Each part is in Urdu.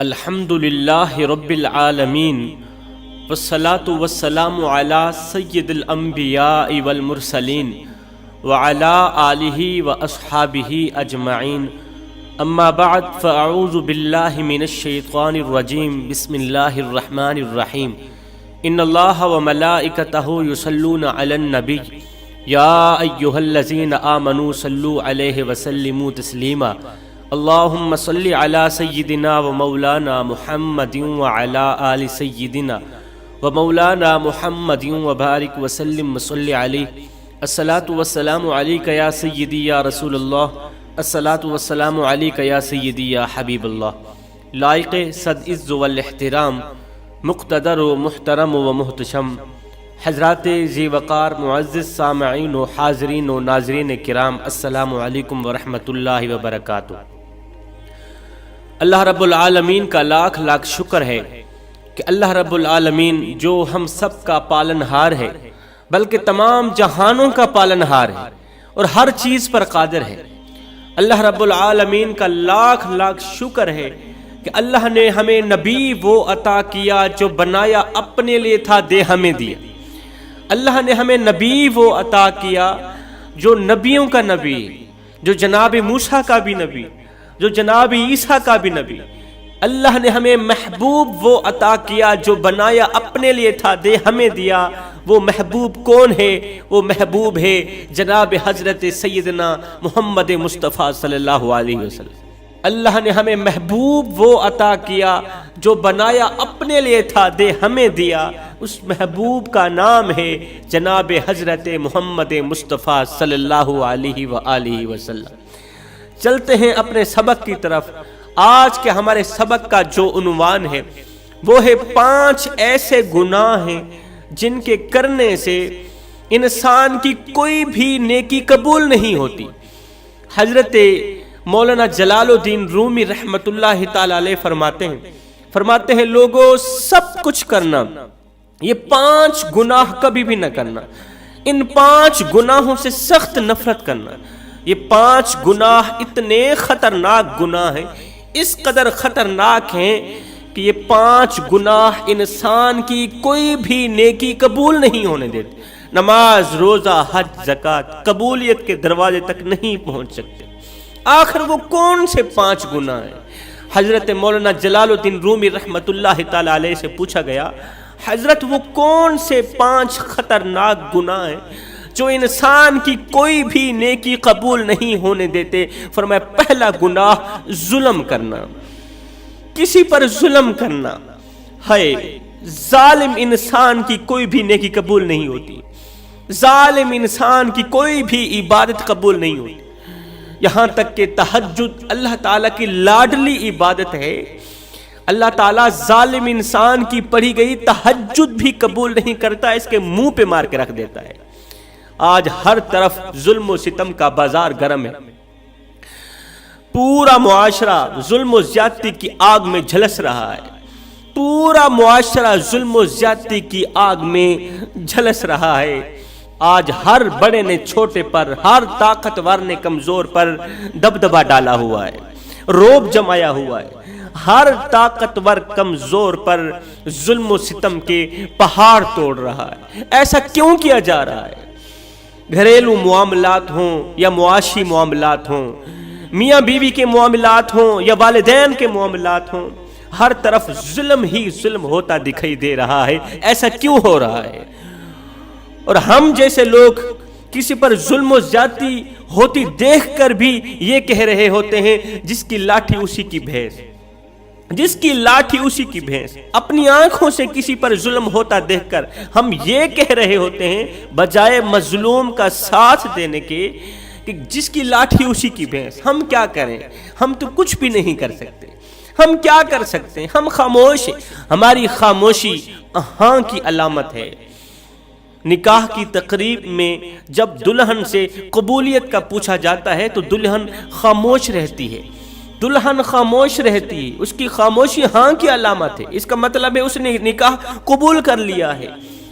الحمد للہ رب العالمین والصلاة والسلام علی سید الانبیاء والمرسلین وعلی آلہ واصحابہ اجمعین اما بعد فاعوذ باللہ من الشیطان الرجیم بسم اللہ الرحمن الرحیم ان اللہ وملائکتہ یصلون علی النبی یا ایہا الذین آمنوا صلوا علیہ وسلموا تسلیما اللہم صلی علی سیدنا و مولانا محمد وعلی آل سیدنا و مولانا محمد وبارک وسلم وصلی علیہ الصلاة والسلام علیکہ یا سیدی یا رسول اللہ الصلاة والسلام علیکہ یا سیدی یا حبیب اللہ۔ لائق صد عز والاحترام، مقتدر و محترم و محتشم حضرات ذی وقار معزز سامعین و حاضرین و ناظرین کرام، السلام علیکم ورحمۃ اللہ وبرکاتہ۔ اللہ رب العالمین کا لاکھ لاکھ شکر ہے کہ اللہ رب العالمین جو ہم سب کا پالنہار ہے بلکہ تمام جہانوں کا پالنہار ہے اور ہر چیز پر قادر ہے۔ اللہ رب العالمین کا لاکھ لاکھ شکر ہے کہ اللہ نے ہمیں نبی وہ عطا کیا جو بنایا اپنے لیے تھا، دے ہمیں دیا۔ اللہ نے ہمیں نبی وہ عطا کیا جو نبیوں کا نبی، جو جناب موسیٰ کا بھی نبی، جو جناب عیسیٰ کا بھی نبی۔ اللہ نے ہمیں محبوب وہ عطا کیا جو بنایا اپنے لیے تھا، دے ہمیں دیا۔ وہ محبوب کون ہے؟ وہ محبوب ہے جناب حضرت سیدنا محمد مصطفیٰ صلی اللہ علیہ وسلم۔ اللہ نے ہمیں محبوب وہ عطا کیا جو بنایا اپنے لیے تھا، دے ہمیں دیا۔ اس محبوب کا نام ہے جناب حضرت محمد مصطفیٰ صلی اللہ علیہ وآلہ وسلم۔ چلتے ہیں اپنے سبق کی طرف۔ آج کے ہمارے سبق کا جو عنوان ہے وہ ہے 5 ایسے گناہ ہیں جن کے کرنے سے انسان کی کوئی بھی نیکی قبول نہیں ہوتی۔ حضرت مولانا جلال الدین رومی رحمت اللہ تعالی علیہ فرماتے ہیں لوگوں، سب کچھ کرنا، یہ 5 گناہ کبھی بھی نہ کرنا، ان 5 گناہوں سے سخت نفرت کرنا۔ یہ 5 گناہ اتنے خطرناک گناہ ہیں، اس قدر خطرناک ہیں کہ یہ 5 گناہ انسان کی کوئی بھی نیکی قبول نہیں ہونے دیتے۔ نماز، روزہ، حج، زکوٰۃ قبولیت کے دروازے تک نہیں پہنچ سکتے۔ آخر وہ کون سے 5 گناہ ہیں؟ حضرت مولانا جلال الدین رومی رحمت اللہ تعالی علیہ سے پوچھا گیا، حضرت وہ کون سے 5 خطرناک گناہ ہیں جو انسان کی کوئی بھی نیکی قبول نہیں ہونے دیتے؟ فرمایا پہلا گناہ ظلم کرنا، کسی پر ظلم کرنا ہے۔ ظالم انسان کی کوئی بھی نیکی قبول نہیں ہوتی، ظالم انسان کی کوئی بھی عبادت قبول نہیں ہوتی۔ یہاں تک کہ تہجد اللہ تعالیٰ کی لاڈلی عبادت ہے، اللہ تعالیٰ ظالم انسان کی پڑھی گئی تہجد بھی قبول نہیں کرتا، اس کے منہ پہ مار کے رکھ دیتا ہے۔ آج ہر طرف ظلم و ستم کا بازار گرم ہے، پورا معاشرہ ظلم و زیادتی کی آگ میں جھلس رہا ہے، پورا معاشرہ ظلم و زیادتی کی آگ میں جھلس رہا ہے۔ آج ہر بڑے نے چھوٹے پر، ہر طاقتور نے کمزور پر دبدبہ ڈالا ہوا ہے، روب جمایا ہوا ہے۔ ہر طاقتور کمزور پر ظلم و ستم کے پہاڑ توڑ رہا ہے۔ ایسا کیوں کیا جا رہا ہے؟ گھریلو معاملات ہوں یا معاشی معاملات ہوں، میاں بیوی کے معاملات ہوں یا والدین کے معاملات ہوں، ہر طرف ظلم ہی ظلم ہوتا دکھائی دے رہا ہے۔ ایسا کیوں ہو رہا ہے؟ اور ہم جیسے لوگ کسی پر ظلم و زیادتی ہوتی دیکھ کر بھی یہ کہہ رہے ہوتے ہیں جس کی لاٹھی اسی کی بھینس، جس کی لاٹھی اسی کی بھینس۔ اپنی آنکھوں سے کسی پر ظلم ہوتا دیکھ کر ہم یہ کہہ رہے ہوتے ہیں بجائے مظلوم کا ساتھ دینے کے کہ جس کی لاٹھی اسی کی بھینس۔ ہم کیا کریں؟ ہم تو کچھ بھی نہیں کر سکتے۔ ہم کیا کر سکتے ہیں؟ ہم خاموش ہیں۔ ہماری خاموشی ہاں کی علامت ہے۔ نکاح کی تقریب میں جب دلہن سے قبولیت کا پوچھا جاتا ہے تو دلہن خاموش رہتی ہے، دلہن خاموش رہتی ہے، اس کی خاموشی ہاں کی علامت ہے۔ اس کا مطلب ہے اس نے نکاح قبول کر لیا ہے۔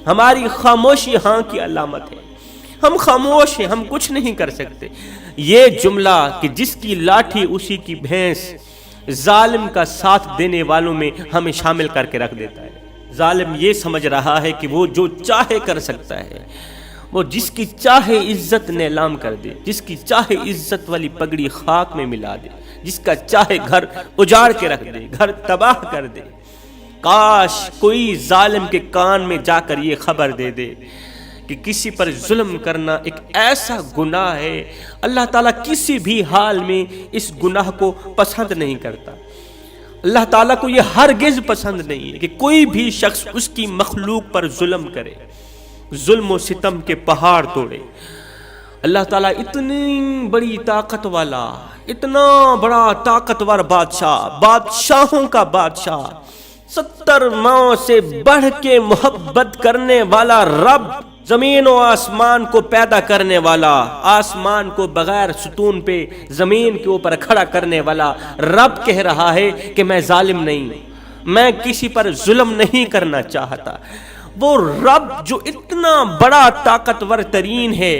ہماری خاموشی ہاں کی علامت ہے۔ ہم خاموش ہیں، ہم کچھ نہیں کر سکتے۔ یہ جملہ کہ جس کی لاٹھی اسی کی بھینس، ظالم کا ساتھ دینے والوں میں ہمیں شامل کر کے رکھ دیتا ہے۔ ظالم یہ سمجھ رہا ہے کہ وہ جو چاہے کر سکتا ہے، وہ جس کی چاہے عزت نیلام کر دے، جس کی چاہے عزت والی پگڑی خاک میں ملا دے، جس کا چاہے گھر اجاڑ کے رکھ دے، گھر تباہ کر دے۔ کاش کوئی ظالم کے کان میں جا کر یہ خبر دے دے کہ کسی پر ظلم کرنا ایک ایسا گناہ ہے، اللہ تعالیٰ کسی بھی حال میں اس گناہ کو پسند نہیں کرتا۔ اللہ تعالیٰ کو یہ ہرگز پسند نہیں ہے کہ کوئی بھی شخص اس کی مخلوق پر ظلم کرے، ظلم و ستم کے پہاڑ توڑے۔ اللہ تعالیٰ اتنی بڑی طاقت والا، اتنا بڑا طاقتور بادشاہ، بادشاہوں کا بادشاہ، 70 ماؤں سے بڑھ کے محبت کرنے والا رب، زمین و آسمان کو پیدا کرنے والا، آسمان کو بغیر ستون پہ زمین کے اوپر کھڑا کرنے والا رب کہہ رہا ہے کہ میں ظالم نہیں، میں کسی پر ظلم نہیں کرنا چاہتا۔ وہ رب جو اتنا بڑا طاقتور ترین ہے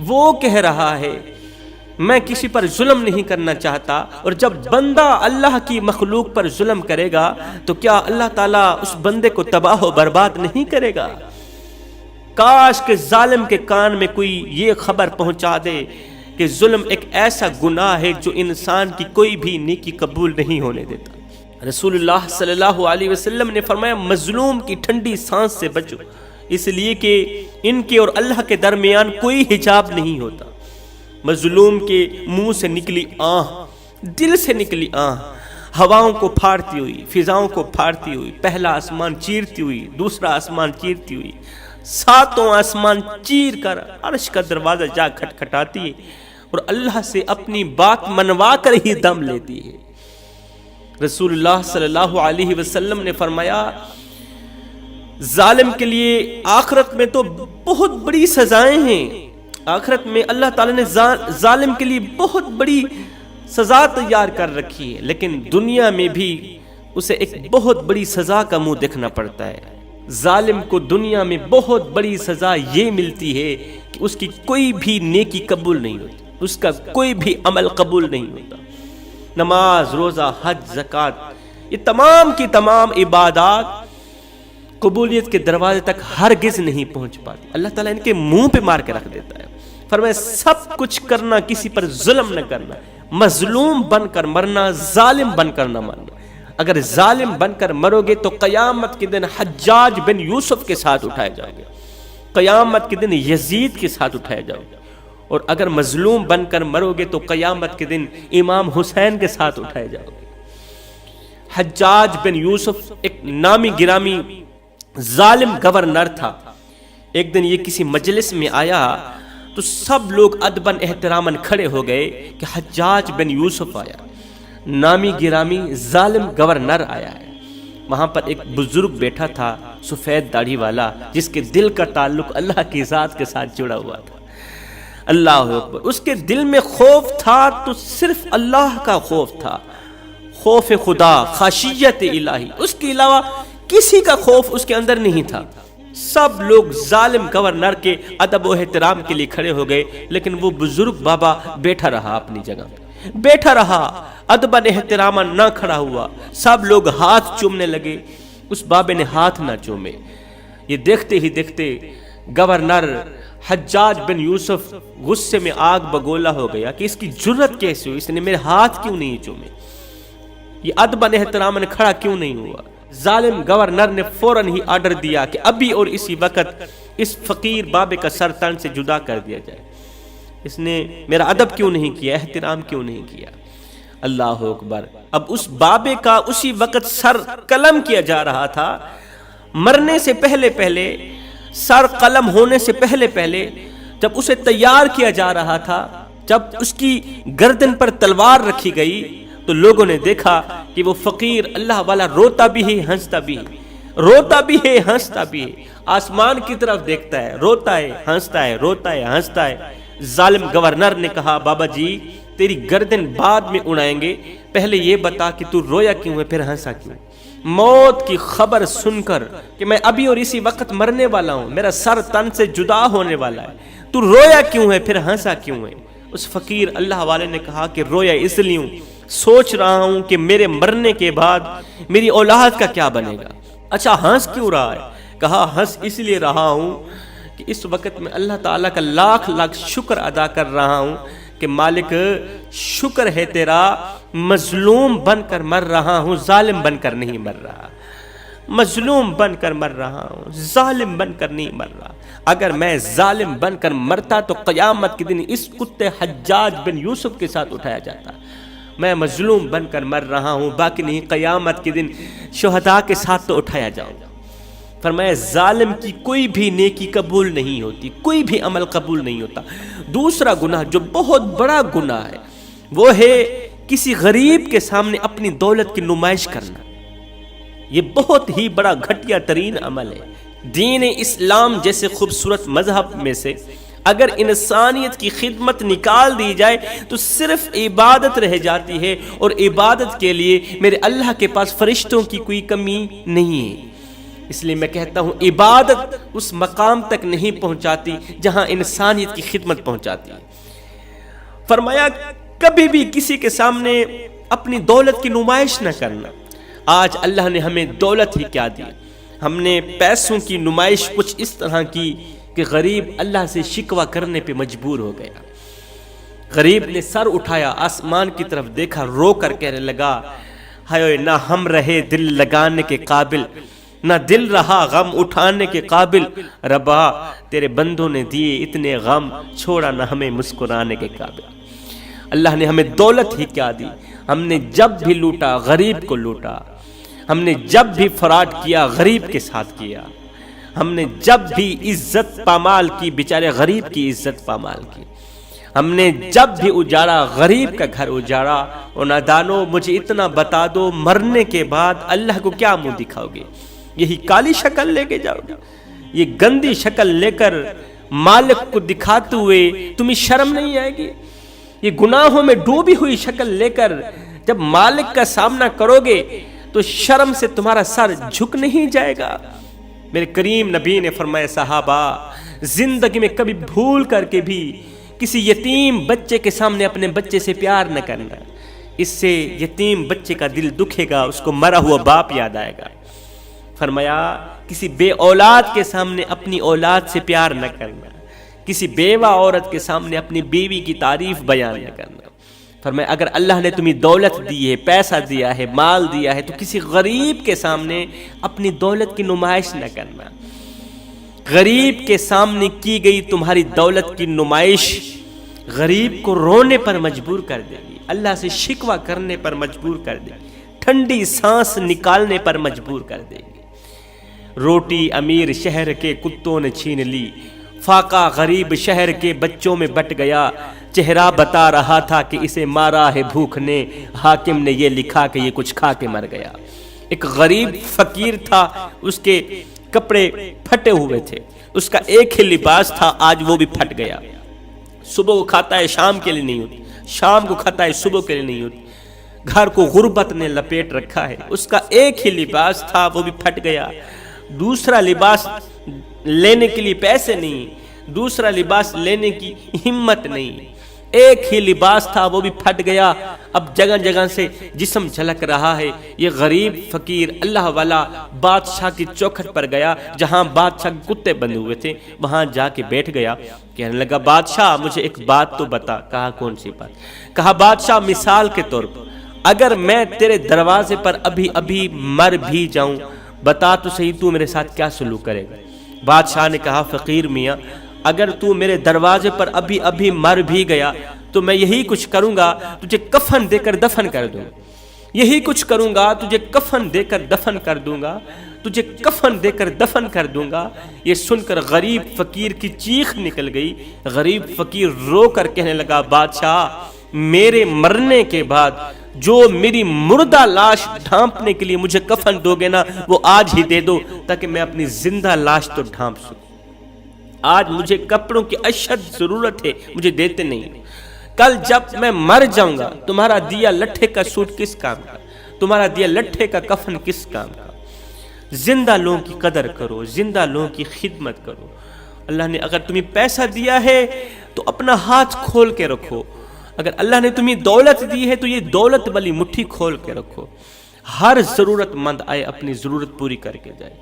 وہ کہہ رہا ہے میں کسی پر ظلم نہیں کرنا چاہتا۔ اور جب بندہ اللہ کی مخلوق پر ظلم کرے گا تو کیا اللہ تعالیٰ اس بندے کو تباہ و برباد نہیں کرے گا؟ کاش کہ ظالم کے کان میں کوئی یہ خبر پہنچا دے کہ ظلم ایک ایسا گناہ ہے جو انسان کی کوئی بھی نیکی قبول نہیں ہونے دیتا۔ رسول اللہ صلی اللہ علیہ وسلم نے فرمایا مظلوم کی ٹھنڈی سانس سے بچو، اس لیے کہ ان کے اور اللہ کے درمیان کوئی حجاب نہیں ہوتا۔ مظلوم کے منہ سے نکلی آہ، دل سے نکلی آہ، ہواؤں کو پھاڑتی ہوئی، فضاؤں کو پھاڑتی ہوئی، پہلا آسمان چیرتی ہوئی، دوسرا آسمان چیرتی ہوئی، 7 آسمان چیر کر عرش کا دروازہ جا کھٹکھٹاتی ہے اور اللہ سے اپنی بات منوا کر ہی دم لیتی ہے۔ رسول اللہ صلی اللہ علیہ وسلم نے فرمایا ظالم کے لیے آخرت میں تو بہت بڑی سزائیں ہیں، آخرت میں اللہ تعالیٰ نے ظالم کے لیے بہت بڑی سزا تیار کر رکھی ہے، لیکن دنیا میں بھی اسے ایک بہت بڑی سزا کا منہ دیکھنا پڑتا ہے۔ ظالم کو دنیا میں بہت بڑی سزا یہ ملتی ہے کہ اس کی کوئی بھی نیکی قبول نہیں ہوتی، اس کا کوئی بھی عمل قبول نہیں ہوتا۔ نماز، روزہ، حج، زکوٰۃ، یہ تمام کی تمام عبادات قبولیت کے دروازے تک ہرگز نہیں پہنچ پاتی۔ اللہ تعالیٰ ان کے منہ پہ مار کے رکھ دیتا ہے۔ فرمایا سب کچھ کرنا، کسی پر ظلم نہ کرنا، مظلوم بن کر مرنا، ظالم بن کر نہ مرنا۔ اگر ظالم بن کر مرو گے تو قیامت کے دن حجاج بن یوسف کے ساتھ اٹھائے جاؤ گے، قیامت کے دن یزید کے ساتھ اٹھائے جاؤ گے، اور اگر مظلوم بن کر مرو گے تو قیامت کے دن امام حسین کے ساتھ اٹھائے جاؤ گے۔ حجاج بن یوسف ایک نامی گرامی ظالم گورنر تھا۔ ایک دن یہ کسی مجلس میں آیا تو سب لوگ ادباً احتراماً کھڑے ہو گئے کہ حجاج بن یوسف آیا، نامی گرامی ظالم گورنر آیا ہے۔ وہاں پر ایک بزرگ بیٹھا تھا سفید داڑھی والا، جس کے دل کا تعلق اللہ کی ذات کے ساتھ جڑا ہوا تھا۔ اللہ اکبر، اس کے دل میں خوف تھا تو صرف اللہ کا خوف تھا، خوف خدا، خشیت الہی، اس کے علاوہ کسی کا خوف اس کے اندر نہیں تھا۔ سب لوگ ظالم گورنر کے ادب و احترام کے لیے کھڑے ہو گئے، لیکن وہ بزرگ بابا بیٹھا رہا اپنی جگہ پہ، بیٹھا رہا، ادباً احتراماً نہ کھڑا ہوا۔ سب لوگ ہاتھ چومنے لگے، اس بابے نے ہاتھ نہ چومے۔ یہ دیکھتے ہی دیکھتے گورنر حجاج بن یوسف غصے میں آگ بگولا ہو گیا کہ اس کی جرت کیسے ہوئی، اس نے میرے ہاتھ کیوں نہیں چومے، یہ ادباً احتراماً کھڑا کیوں نہیں ہوا۔ ظالم گورنر نے فوراً ہی آرڈر دیا کہ ابھی اور اسی وقت اس فقیر بابے کا سر تن سے جدا کر دیا جائے، اس نے میرا ادب کیوں نہیں کیا، احترام کیوں نہیں کیا۔ اللہ اکبر، اب اس بابے کا اسی وقت سر قلم کیا جا رہا تھا۔ مرنے سے پہلے پہلے، سر قلم ہونے سے پہلے پہلے، جب اسے تیار کیا جا رہا تھا، جب اس کی گردن پر تلوار رکھی گئی تو لوگوں نے دیکھا کہ وہ فقیر اللہ والا روتا بھی ہے، ہنستا بھی ہے، روتا بھی ہے، ہنستا بھی ہے، آسمان کی طرف دیکھتا ہے، روتا ہے، ہنستا ہے، روتا ہے، ہنستا ہے۔ ظالم گورنر نے کہا بابا جی تیری گردن بعد میں اڑائیں گے، پہلے یہ بتا کہ تو رویا کیوں ہے، پھر ہنسا کیوں۔ موت کی خبر سن کر کہ میں ابھی اور اسی وقت مرنے والا ہوں، میرا سر تن سے جدا ہونے والا ہے، تو رویا کیوں ہے، پھر ہنسا کیوں ہے۔ اس فقیر اللہ والے نے کہا کہ رویا اس لیے ہوں سوچ رہا ہوں کہ میرے مرنے کے بعد میری اولاد کا کیا بنے گا۔ اچھا ہنس کیوں رہا ہے؟ کہا ہنس اس لیے رہا ہوں کہ اس وقت میں اللہ تعالیٰ کا لاکھ لاکھ شکر ادا کر رہا ہوں کہ مالک شکر ہے تیرا، مظلوم بن کر مر رہا ہوں، ظالم بن کر نہیں مر رہا، مظلوم بن کر مر رہا ہوں، ظالم بن کر نہیں مر رہا۔ اگر میں ظالم بن کر مرتا تو قیامت کے دن اس کتے حجاج بن یوسف کے ساتھ اٹھایا جاتا۔ میں مظلوم بن کر مر رہا ہوں، باقی نہیں، قیامت کے دن شہداء کے ساتھ تو اٹھایا جاؤں گا۔ فرمایا ظالم کی کوئی بھی نیکی قبول نہیں ہوتی، کوئی بھی عمل قبول نہیں ہوتا۔ دوسرا گناہ جو بہت بڑا گناہ ہے وہ ہے کسی غریب کے سامنے اپنی دولت کی نمائش کرنا۔ یہ بہت ہی بڑا گھٹیا ترین عمل ہے۔ دین اسلام جیسے خوبصورت مذہب میں سے اگر انسانیت کی خدمت نکال دی جائے تو صرف عبادت رہ جاتی ہے، اور عبادت کے لیے میرے اللہ کے پاس فرشتوں کی کوئی کمی نہیں ہے۔ اس لیے میں کہتا ہوں عبادت اس مقام تک نہیں پہنچاتی جہاں انسانیت کی خدمت پہنچاتی ہے۔ فرمایا کبھی بھی کسی کے سامنے اپنی دولت کی نمائش نہ کرنا۔ آج اللہ نے ہمیں دولت ہی کیا دی، ہم نے پیسوں کی نمائش کچھ اس طرح کی کہ غریب اللہ سے شکوہ کرنے پہ مجبور ہو گیا۔ غریب نے سر اٹھایا، آسمان کی طرف دیکھا، رو کر کہنے لگا ہائے نہ ہم رہے دل لگانے کے قابل، نہ دل رہا غم اٹھانے کے قابل، ربا تیرے بندوں نے دیے اتنے غم، چھوڑا نہ ہمیں مسکرانے کے قابل۔ اللہ نے ہمیں دولت ہی کیا دی، ہم نے جب بھی لوٹا غریب کو لوٹا، ہم نے جب بھی فراڈ کیا غریب کے ساتھ کیا، ہم نے جب بھی عزت پامال کی بیچارے غریب کی عزت پامال کی، ہم نے جب بھی اجاڑا غریب کا گھر اجاڑا۔ اور نادانو مجھے اتنا بتا دو مرنے کے بعد اللہ کو کیا منہ دکھاؤ گے؟ یہی کالی شکل لے کے جاؤ گے؟ یہ گندی شکل لے کر مالک کو دکھاتے ہوئے تمہیں شرم نہیں آئے گی؟ یہ گناہوں میں ڈوبی ہوئی شکل لے کر جب مالک کا سامنا کرو گے تو شرم سے تمہارا سر جھک نہیں جائے گا؟ میرے کریم نبی نے فرمایا صحابہ زندگی میں کبھی بھول کر کے بھی کسی یتیم بچے کے سامنے اپنے بچے سے پیار نہ کرنا، اس سے یتیم بچے کا دل دکھے گا، اس کو مرا ہوا باپ یاد آئے گا۔ فرمایا کسی بے اولاد کے سامنے اپنی اولاد سے پیار نہ کرنا، کسی بیوہ عورت کے سامنے اپنی بیوی کی تعریف بیان نہ کرنا۔ فرمایا اگر اللہ نے تمہیں دولت دی ہے، پیسہ دیا ہے، مال دیا ہے، تو کسی غریب کے سامنے اپنی دولت کی نمائش نہ کرنا۔ غریب کے سامنے کی گئی تمہاری دولت کی نمائش غریب کو رونے پر مجبور کر دے گی، اللہ سے شکوہ کرنے پر مجبور کر دے گی، ٹھنڈی سانس نکالنے پر مجبور کر دے گی۔ روٹی امیر شہر کے کتوں نے چھین لی، فاقہ غریب شہر کے بچوں میں بٹ گیا، چہرہ بتا رہا تھا کہ اسے مارا ہے بھوک نے، حاکم نے یہ لکھا کہ یہ کچھ کھا کے مر گیا۔ ایک غریب فقیر تھا، اس کے کپڑے پھٹے ہوئے تھے، اس کا ایک ہی لباس تھا، آج وہ بھی پھٹ گیا۔ صبح کو کھاتا ہے شام کے لیے نہیں ہوتی، شام کو کھاتا ہے صبح کے لیے نہیں ہوتی، گھر کو غربت نے لپیٹ رکھا ہے، اس کا ایک ہی لباس تھا وہ بھی پھٹ گیا۔ دوسرا لباس لینے کے لیے پیسے نہیں، دوسرا لباس لینے کی ہمت نہیں، ایک ہی لباس تھا وہ بھی پھٹ گیا۔ اب جگہ جگہ سے جسم جھلک رہا ہے۔ یہ غریب فقیر اللہ والا بادشاہ کی چوکھٹ پر گیا، جہاں بادشاہ کے کتے بندے ہوئے تھے، وہاں جا کے بیٹھ گیا، کہنے لگا بادشاہ مجھے ایک بات تو بتا۔ کہا کون سی بات؟ کہا بادشاہ مثال کے طور پر اگر میں تیرے دروازے پر ابھی مر بھی جاؤں، بتا تو صحیح تو میرے ساتھ کیا سلوک کرے گا؟ بادشاہ نے کہا فقیر میاں اگر تو میرے دروازے پر ابھی مر بھی گیا تو میں یہی کچھ کروں گا، تجھے کفن دے کر دفن کر دوں گا، یہی کچھ کروں گا، تجھے کفن دے کر دفن کر دوں گا، تجھے کفن دے کر دفن کر دوں گا۔ یہ سن کر غریب فقیر کی چیخ نکل گئی، غریب فقیر رو کر کہنے لگا بادشاہ میرے مرنے کے بعد جو میری مردہ لاش ڈھانپنے کے لیے مجھے کفن دو گے نا، وہ آج ہی دے دو تاکہ میں اپنی زندہ لاش تو ڈھانپ سکوں۔ آج مجھے کپڑوں کی اشد ضرورت ہے، مجھے دیتے نہیں۔ کل جب میں مر جاؤں گا تمہارا دیا لٹھے کا سوٹ کس کام کا، تمہارا دیا لٹھے کا کفن کس کام کا؟ زندہ لوگوں کی قدر کرو، زندہ لوگوں کی خدمت کرو۔ اللہ نے اگر تمہیں پیسہ دیا ہے تو اپنا ہاتھ کھول کے رکھو، اگر اللہ نے تمہیں دولت دی ہے تو یہ دولت والی مٹھی کھول کے رکھو، ہر ضرورت مند آئے اپنی ضرورت پوری کر کے جائے،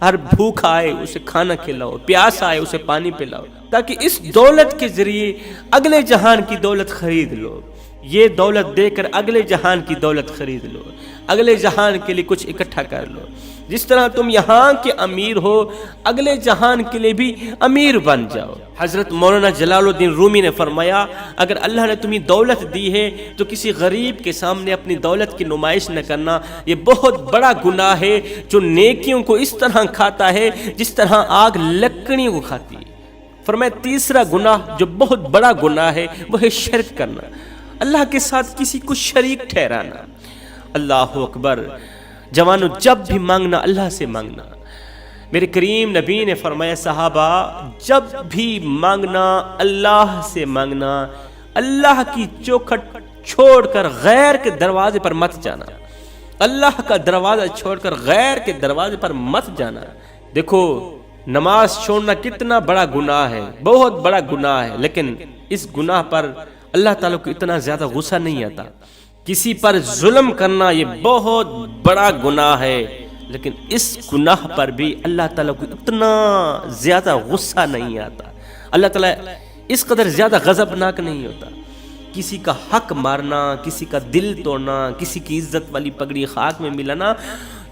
ہر بھوکا آئے اسے کھانا کھلاؤ، پیاس آئے اسے پانی پلاؤ، تاکہ اس دولت کے ذریعے اگلے جہان کی دولت خرید لو، یہ دولت دے کر اگلے جہان کی دولت خرید لو، اگلے جہان کے لیے کچھ اکٹھا کر لو۔ جس طرح تم یہاں کے امیر ہو، اگلے جہان کے لیے بھی امیر بن جاؤ۔ حضرت مولانا جلال الدین رومی نے فرمایا، اگر اللہ نے تمہیں دولت دی ہے تو کسی غریب کے سامنے اپنی دولت کی نمائش نہ کرنا، یہ بہت بڑا گناہ ہے جو نیکیوں کو اس طرح کھاتا ہے جس طرح آگ لکڑیوں کو کھاتی ہے۔ فرمایا تیسرا گناہ جو بہت بڑا گناہ ہے وہ ہے شرک کرنا، اللہ کے ساتھ کسی کو شریک ٹھہرانا۔ اللہ اکبر! جوانو، جب بھی مانگنا اللہ سے مانگنا۔ میرے کریم نبی نے فرمایا صحابہ، جب بھی مانگنا اللہ سے مانگنا، اللہ کی چوکھٹ چھوڑ کر غیر کے دروازے پر مت جانا، اللہ کا دروازہ چھوڑ کر غیر کے دروازے پر مت جانا۔ دیکھو، نماز چھوڑنا کتنا بڑا گناہ ہے، بہت بڑا گناہ ہے، لیکن اس گناہ پر اللہ تعالیٰ کو اتنا زیادہ غصہ نہیں آتا۔ کسی پر ظلم کرنا یہ بہت بڑا گناہ ہے، لیکن اس گناہ پر بھی اللہ تعالیٰ کو اتنا زیادہ غصہ نہیں آتا، اللہ تعالیٰ اس قدر زیادہ غضبناک نہیں ہوتا۔ کسی کا حق مارنا، کسی کا دل توڑنا، کسی کی عزت والی پگڑی خاک میں ملانا،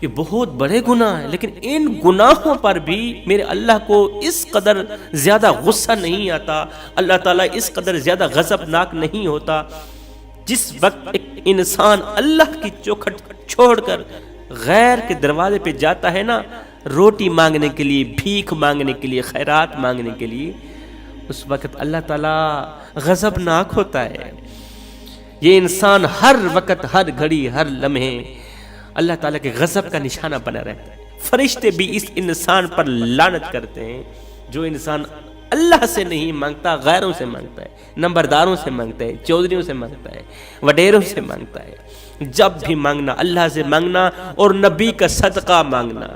یہ بہت بڑے گناہ ہیں، لیکن ان گناہوں پر بھی میرے اللہ کو اس قدر زیادہ غصہ نہیں آتا، اللہ تعالیٰ اس قدر زیادہ غضبناک نہیں ہوتا۔ جس وقت ایک انسان اللہ کی چوکھٹ چھوڑ کر غیر کے دروازے پہ جاتا ہے نا، روٹی مانگنے کے لیے، بھیک مانگنے کے لیے، خیرات مانگنے کے لیے، اس وقت اللہ تعالیٰ غضبناک ہوتا ہے۔ یہ انسان ہر وقت، ہر گھڑی، ہر لمحے اللہ تعالیٰ کے غضب کا نشانہ بنا رہتا ہے۔ فرشتے بھی اس انسان پر لعنت کرتے ہیں جو انسان اللہ سے نہیں مانگتا، غیروں سے مانگتا ہے، نمبرداروں سے مانگتا ہے، چودھریوں سے مانگتا ہے، وڈیروں سے مانگتا ہے۔ جب بھی مانگنا اللہ سے مانگنا، اور نبی کا صدقہ مانگنا،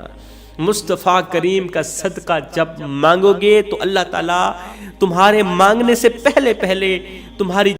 مصطفیٰ کریم کا صدقہ جب مانگو گے تو اللہ تعالیٰ تمہارے مانگنے سے پہلے تمہاری